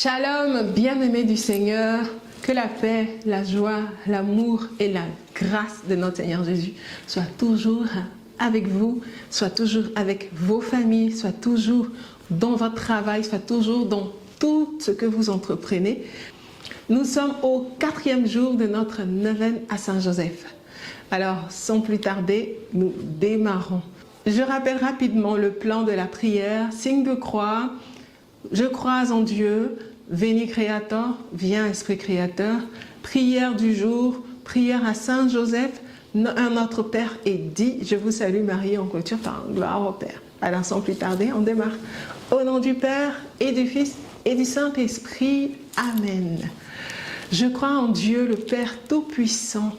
Shalom, bien-aimés du Seigneur, que la paix, la joie, l'amour et la grâce de notre Seigneur Jésus soient toujours avec vous, soient toujours avec vos familles, soient toujours dans votre travail, soient toujours dans tout ce que vous entreprenez. Nous sommes au 4e jour de notre neuvaine à Saint-Joseph. Alors, sans plus tarder, nous démarrons. Je rappelle rapidement le plan de la prière, signe de croix. Je crois en Dieu, Veni Creator, viens Esprit Créateur, prière du jour, prière à Saint Joseph, notre Père est dit, je vous salue Marie en clôture par gloire au Père. Alors sans plus tarder, on démarre. Au nom du Père et du Fils et du Saint-Esprit, Amen. Je crois en Dieu le Père Tout-Puissant,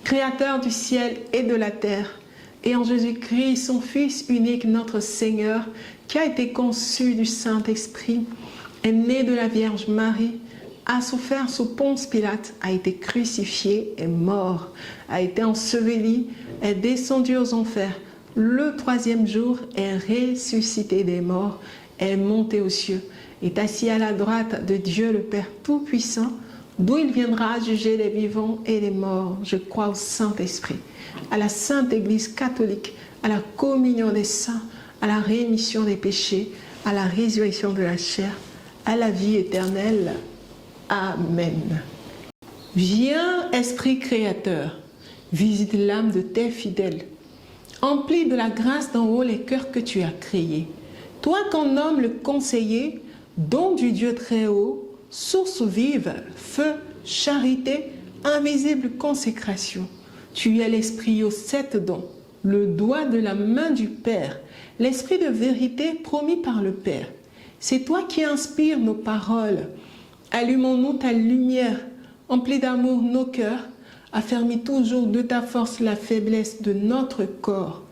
Créateur du ciel et de la terre, et en Jésus-Christ, son Fils unique, notre Seigneur, qui a été conçu du Saint-Esprit, est né de la Vierge Marie, a souffert sous Ponce Pilate, a été crucifié, est mort, a été enseveli, est descendu aux enfers. Le 3e jour est ressuscité des morts, est monté aux cieux, est assis à la droite de Dieu le Père Tout-Puissant, d'où il viendra juger les vivants et les morts. Je crois au Saint-Esprit, à la Sainte Église catholique, à la communion des saints, à la rémission des péchés, à la résurrection de la chair, à la vie éternelle. Amen. Viens, Esprit Créateur, visite l'âme de tes fidèles. Emplis de la grâce d'en haut les cœurs que tu as créés. Toi qu'on nomme le conseiller, don du Dieu très haut, source vive, feu, charité, invisible consécration. Tu es l'Esprit aux 7 dons, le doigt de la main du Père, l'Esprit de vérité promis par le Père. C'est toi qui inspires nos paroles. Allumons-nous ta lumière, emplis d'amour nos cœurs, affermis toujours de ta force la faiblesse de notre corps.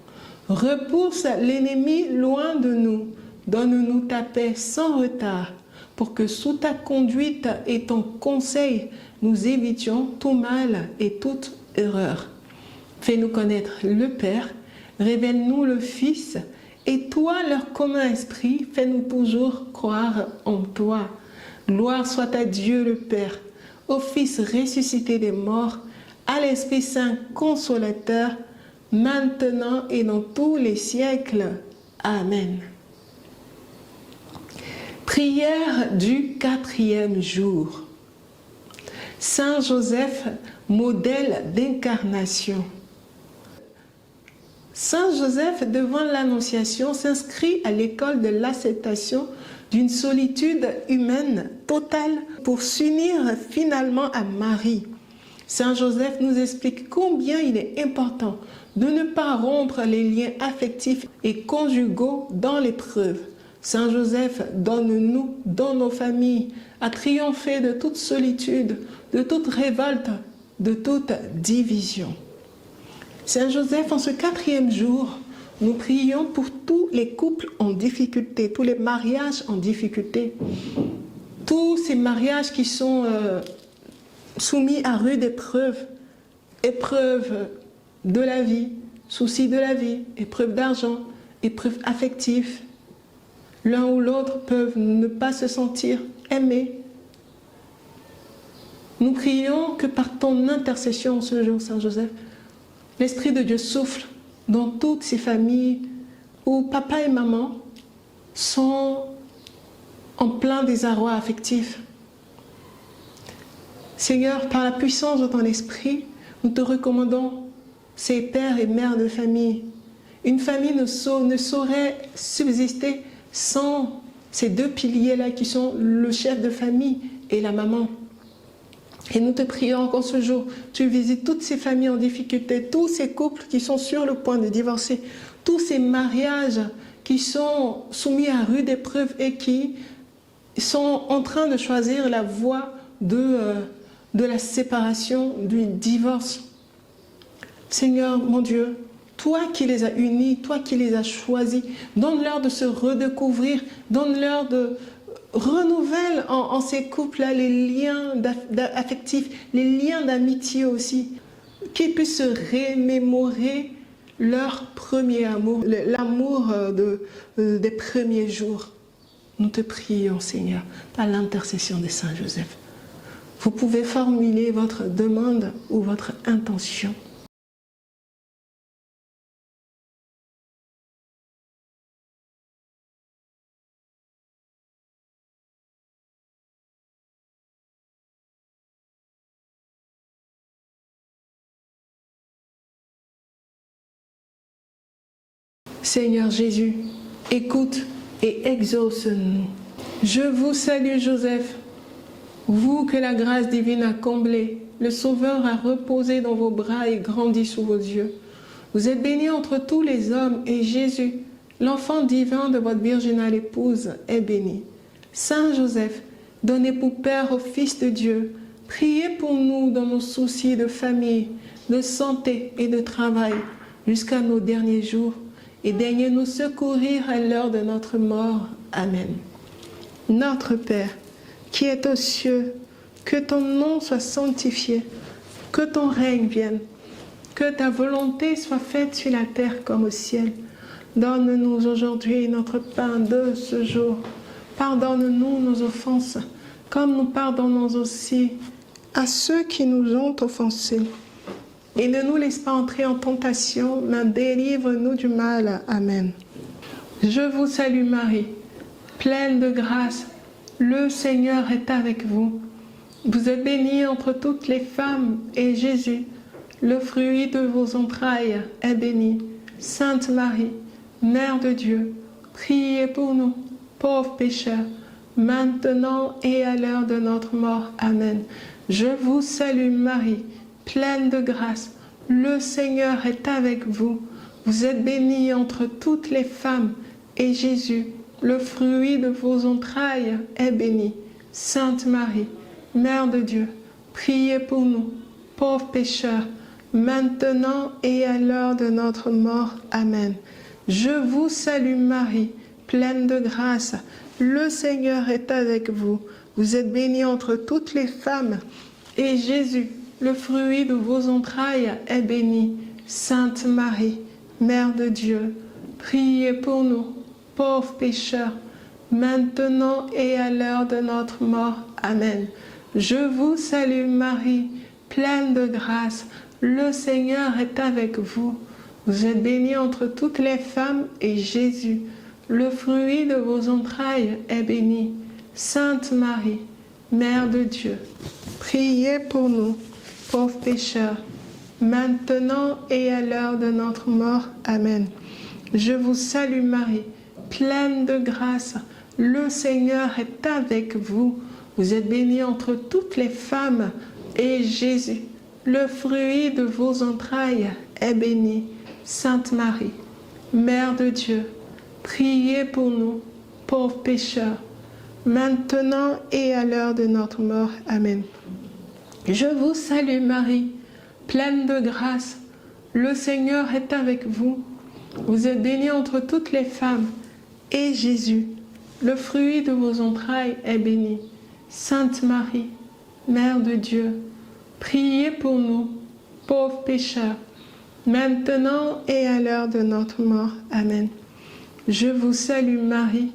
Repousse l'ennemi loin de nous, donne-nous ta paix sans retard, pour que sous ta conduite et ton conseil, nous évitions tout mal et toute erreur. Fais-nous connaître le Père, révèle-nous le Fils, et toi, leur commun esprit, fais-nous toujours croire en toi. Gloire soit à Dieu le Père, au Fils ressuscité des morts, à l'Esprit Saint consolateur, maintenant et dans tous les siècles. Amen. Prière du 4e jour. Saint Joseph, modèle d'incarnation. Saint Joseph, devant l'Annonciation, s'inscrit à l'école de l'acceptation d'une solitude humaine totale pour s'unir finalement à Marie. Saint Joseph nous explique combien il est important de ne pas rompre les liens affectifs et conjugaux dans l'épreuve. Saint Joseph, donne-nous dans nos familles à triompher de toute solitude, de toute révolte, de toute division. Saint Joseph, en ce 4e jour, nous prions pour tous les couples en difficulté, tous les mariages en difficulté, tous ces mariages qui sont soumis à rude épreuve, épreuve de la vie, soucis de la vie, épreuve d'argent, épreuve affective. L'un ou l'autre peuvent ne pas se sentir aimés. Nous prions que par ton intercession ce jour, Saint Joseph, l'Esprit de Dieu souffle dans toutes ces familles où papa et maman sont en plein désarroi affectif. Seigneur, par la puissance de ton Esprit, nous te recommandons ces pères et mères de famille. Une famille ne saurait subsister sans ces 2 piliers-là qui sont le chef de famille et la maman. Et nous te prions encore ce jour, tu visites toutes ces familles en difficulté, tous ces couples qui sont sur le point de divorcer, tous ces mariages qui sont soumis à rude épreuve et qui sont en train de choisir la voie de la séparation, du divorce. Seigneur, mon Dieu, toi qui les as unis, toi qui les as choisis, donne-leur de se redécouvrir, donne-leur de renouvelle en ces couples-là les liens affectifs, les liens d'amitié aussi, qu'ils puissent se remémorer leur premier amour, l'amour des premiers jours. nous te prions, Seigneur, par l'intercession de Saint Joseph. Vous pouvez formuler votre demande ou votre intention. Seigneur Jésus, écoute et exauce-nous. Je vous salue Joseph, vous que la grâce divine a comblé, le Sauveur a reposé dans vos bras et grandi sous vos yeux. Vous êtes bénie entre tous les hommes et Jésus, l'enfant divin de votre virginale épouse, est béni. Saint Joseph, donné pour Père au Fils de Dieu, priez pour nous dans nos soucis de famille, de santé et de travail, jusqu'à nos derniers jours, et daignez nous secourir à l'heure de notre mort. Amen. Notre Père, qui es aux cieux, que ton nom soit sanctifié, que ton règne vienne, que ta volonté soit faite sur la terre comme au ciel. Donne-nous aujourd'hui notre pain de ce jour. Pardonne-nous nos offenses, comme nous pardonnons aussi à ceux qui nous ont offensés. Et ne nous laisse pas entrer en tentation, mais délivre-nous du mal. Amen. Je vous salue Marie, pleine de grâce, le Seigneur est avec vous. Vous êtes bénie entre toutes les femmes, et Jésus, le fruit de vos entrailles, est béni. Sainte Marie, Mère de Dieu, priez pour nous, pauvres pécheurs, maintenant et à l'heure de notre mort. Amen. Je vous salue Marie, pleine de grâce, le Seigneur est avec vous. Vous êtes bénie entre toutes les femmes, et Jésus, le fruit de vos entrailles, est béni. Sainte Marie, Mère de Dieu, priez pour nous, pauvres pécheurs, maintenant et à l'heure de notre mort. Amen. Je vous salue Marie, pleine de grâce, le Seigneur est avec vous. Vous êtes bénie entre toutes les femmes, et Jésus, le fruit de vos entrailles, est béni. Sainte Marie, Mère de Dieu, priez pour nous, pauvres pécheurs, maintenant et à l'heure de notre mort. Amen. Je vous salue Marie, pleine de grâce, le Seigneur est avec vous. Vous êtes bénie entre toutes les femmes, et Jésus, le fruit de vos entrailles, est béni. Sainte Marie, Mère de Dieu, priez pour nous, pauvres pécheurs, maintenant et à l'heure de notre mort. Amen. Je vous salue Marie, pleine de grâce, le Seigneur est avec vous. Vous êtes bénie entre toutes les femmes, et Jésus, le fruit de vos entrailles, est béni. Sainte Marie, Mère de Dieu, priez pour nous, pauvres pécheurs, maintenant et à l'heure de notre mort. Amen. Je vous salue Marie, pleine de grâce, le Seigneur est avec vous. Vous êtes bénie entre toutes les femmes, et Jésus, le fruit de vos entrailles, est béni. Sainte Marie, Mère de Dieu, priez pour nous, pauvres pécheurs, maintenant et à l'heure de notre mort. Amen. Je vous salue Marie,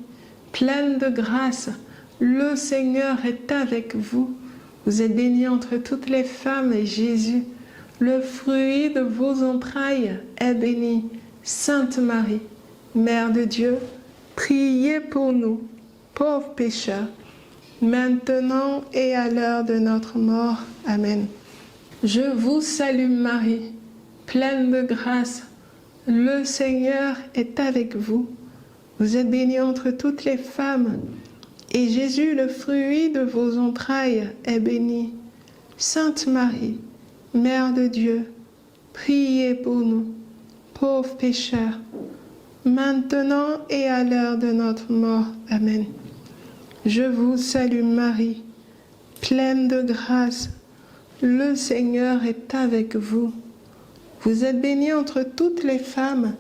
pleine de grâce, le Seigneur est avec vous. Vous êtes bénie entre toutes les femmes, et Jésus, le fruit de vos entrailles, est béni. Sainte Marie, Mère de Dieu, priez pour nous, pauvres pécheurs, maintenant et à l'heure de notre mort. Amen. Je vous salue Marie, pleine de grâce, le Seigneur est avec vous. Vous êtes bénie entre toutes les femmes, et Jésus, le fruit de vos entrailles, est béni. Sainte Marie, Mère de Dieu, priez pour nous, pauvres pécheurs, maintenant et à l'heure de notre mort. Amen. Je vous salue Marie, pleine de grâce, le Seigneur est avec vous. Vous êtes bénie entre toutes les femmes,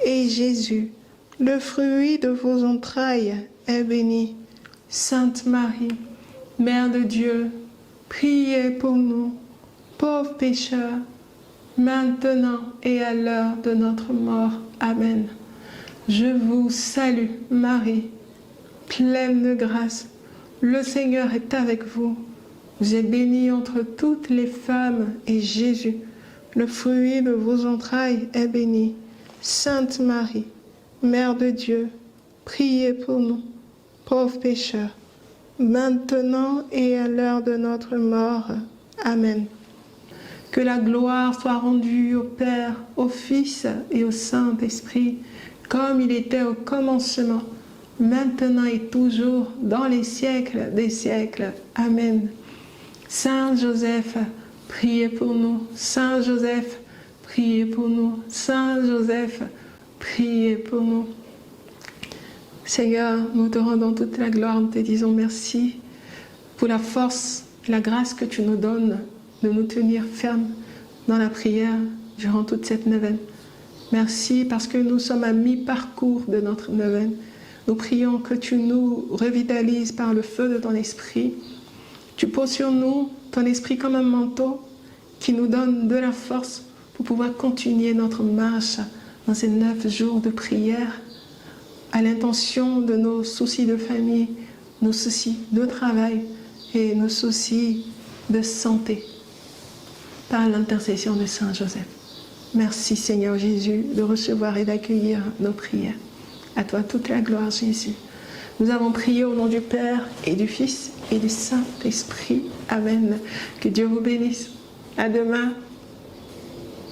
et Jésus, le fruit de vos entrailles, est béni. Sainte Marie, Mère de Dieu, priez pour nous, pauvres pécheurs, maintenant et à l'heure de notre mort. Amen. Je vous salue Marie, pleine de grâce. Le Seigneur est avec vous. Vous êtes bénie entre toutes les femmes et Jésus, le fruit de vos entrailles, est béni. Sainte Marie, Mère de Dieu, priez pour nous, pauvres pécheurs, maintenant et à l'heure de notre mort. Amen. Que la gloire soit rendue au Père, au Fils et au Saint-Esprit, comme il était au commencement, maintenant et toujours, dans les siècles des siècles. Amen. Saint Joseph, priez pour nous. Saint Joseph, priez pour nous. Saint Joseph, priez pour nous. Seigneur, nous te rendons toute la gloire, nous te disons merci pour la force et la grâce que tu nous donnes de nous tenir fermes dans la prière durant toute cette neuvaine. Merci parce que nous sommes à mi-parcours de notre neuvaine. Nous prions que tu nous revitalises par le feu de ton esprit. Tu poses sur nous ton esprit comme un manteau qui nous donne de la force pour pouvoir continuer notre marche dans ces 9 jours de prière à l'intention de nos soucis de famille, nos soucis de travail et nos soucis de santé par l'intercession de Saint Joseph. Merci Seigneur Jésus de recevoir et d'accueillir nos prières. À toi toute la gloire Jésus. Nous avons prié au nom du Père et du Fils et du Saint-Esprit. Amen. Que Dieu vous bénisse. À demain.